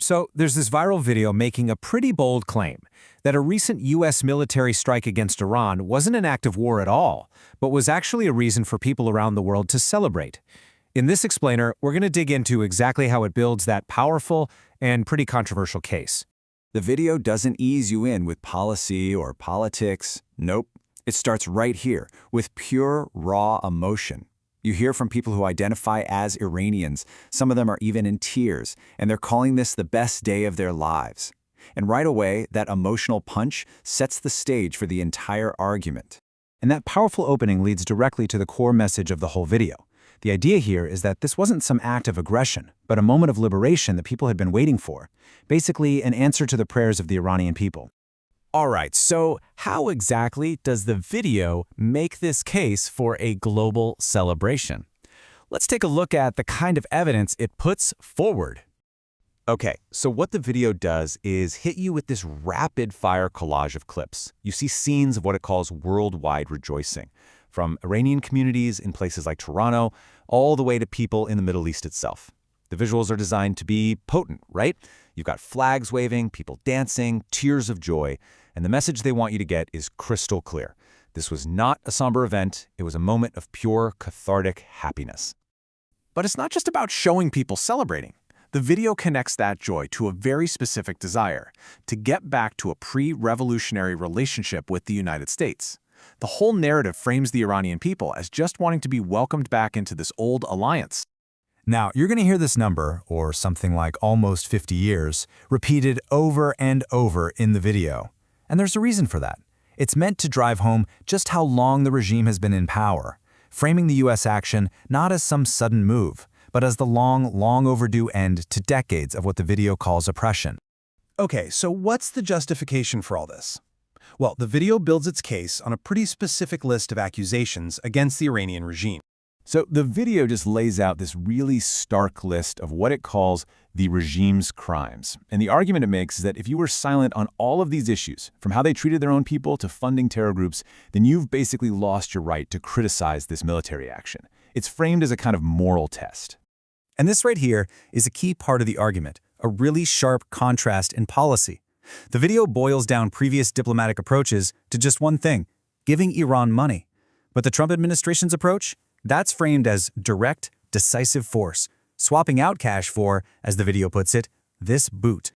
So there's this viral video making a pretty bold claim that a recent U.S. military strike against Iran wasn't an act of war at all, but was actually a reason for people around the world to celebrate. In this explainer, we're going to dig into exactly how it builds that powerful and pretty controversial case. The video doesn't ease you in with policy or politics. Nope. It starts right here with pure, raw emotion. You hear from people who identify as Iranians. Some of them are even in tears, and they're calling this the best day of their lives. And right away, that emotional punch sets the stage for the entire argument. And that powerful opening leads directly to the core message of the whole video. The idea here is that this wasn't some act of aggression, but a moment of liberation that people had been waiting for. Basically, an answer to the prayers of the Iranian people. All right, so how exactly does the video make this case for a global celebration? Let's take a look at the kind of evidence it puts forward. Okay, so what the video does is hit you with this rapid-fire collage of clips. You see scenes of what it calls worldwide rejoicing, from Iranian communities in places like Toronto, all the way to people in the Middle East itself. The visuals are designed to be potent, right? You've got flags waving, people dancing, tears of joy, and the message they want you to get is crystal clear. This was not a somber event, it was a moment of pure, cathartic happiness. But it's not just about showing people celebrating. The video connects that joy to a very specific desire, to get back to a pre-revolutionary relationship with the United States. The whole narrative frames the Iranian people as just wanting to be welcomed back into this old alliance. Now, you're going to hear this number, or something like almost 50 years, repeated over and over in the video. And there's a reason for that. It's meant to drive home just how long the regime has been in power, framing the U.S. action not as some sudden move, but as the long overdue end to decades of what the video calls oppression. Okay, so what's the justification for all this? Well, the video builds its case on a pretty specific list of accusations against the Iranian regime. So the video just lays out this really stark list of what it calls the regime's crimes. And the argument it makes is that if you were silent on all of these issues, from how they treated their own people to funding terror groups, then you've basically lost your right to criticize this military action. It's framed as a kind of moral test. And this right here is a key part of the argument, a really sharp contrast in policy. The video boils down previous diplomatic approaches to just one thing, giving Iran money. But the Trump administration's approach? That's framed as direct, decisive force, swapping out cash for, as the video puts it, this boot.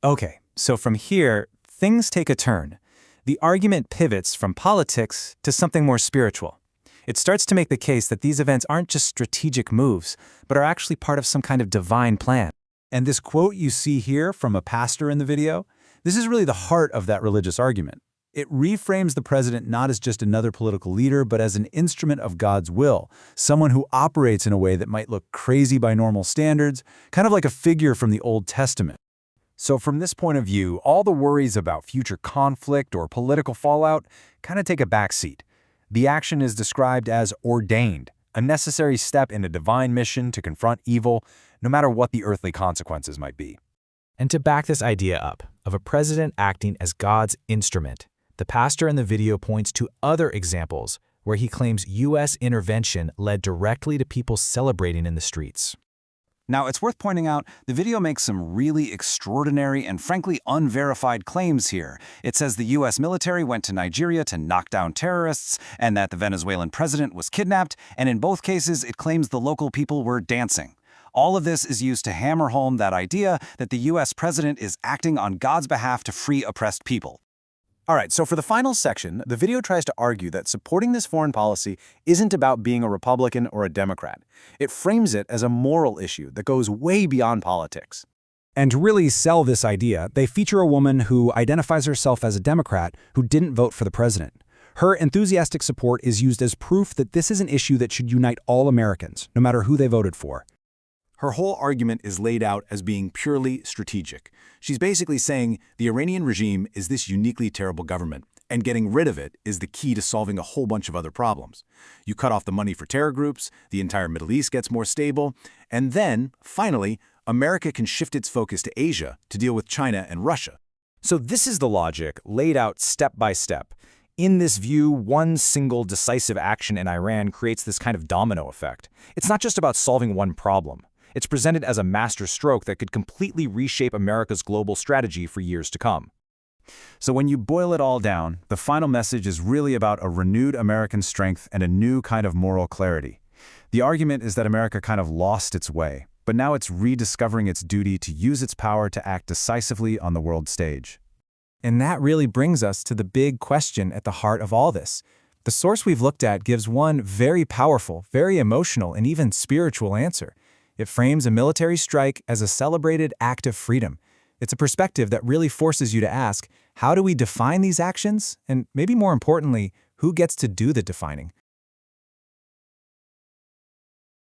Okay, so from here, things take a turn. The argument pivots from politics to something more spiritual. It starts to make the case that these events aren't just strategic moves, but are actually part of some kind of divine plan. And this quote you see here from a pastor in the video, this is really the heart of that religious argument. It reframes the president not as just another political leader, but as an instrument of God's will, someone who operates in a way that might look crazy by normal standards, kind of like a figure from the Old Testament. So from this point of view, all the worries about future conflict or political fallout kind of take a backseat. The action is described as ordained, a necessary step in a divine mission to confront evil, no matter what the earthly consequences might be. And to back this idea up, of a president acting as God's instrument, the pastor in the video points to other examples where he claims U.S. intervention led directly to people celebrating in the streets. Now, it's worth pointing out, the video makes some really extraordinary and frankly unverified claims here. It says the U.S. military went to Nigeria to knock down terrorists, and that the Venezuelan president was kidnapped, and in both cases it claims the local people were dancing. All of this is used to hammer home that idea that the U.S. president is acting on God's behalf to free oppressed people. All right, so for the final section, the video tries to argue that supporting this foreign policy isn't about being a Republican or a Democrat. It frames it as a moral issue that goes way beyond politics. And to really sell this idea, they feature a woman who identifies herself as a Democrat who didn't vote for the president. Her enthusiastic support is used as proof that this is an issue that should unite all Americans, no matter who they voted for. Her whole argument is laid out as being purely strategic. She's basically saying the Iranian regime is this uniquely terrible government, and getting rid of it is the key to solving a whole bunch of other problems. You cut off the money for terror groups, the entire Middle East gets more stable, and then, finally, America can shift its focus to Asia to deal with China and Russia. So this is the logic laid out step by step. In this view, one single decisive action in Iran creates this kind of domino effect. It's not just about solving one problem. It's presented as a master stroke that could completely reshape America's global strategy for years to come. So when you boil it all down, the final message is really about a renewed American strength and a new kind of moral clarity. The argument is that America kind of lost its way, but now it's rediscovering its duty to use its power to act decisively on the world stage. And that really brings us to the big question at the heart of all this. The source we've looked at gives one very powerful, very emotional, and even spiritual answer. It frames a military strike as a celebrated act of freedom. It's a perspective that really forces you to ask, how do we define these actions? And maybe more importantly, who gets to do the defining?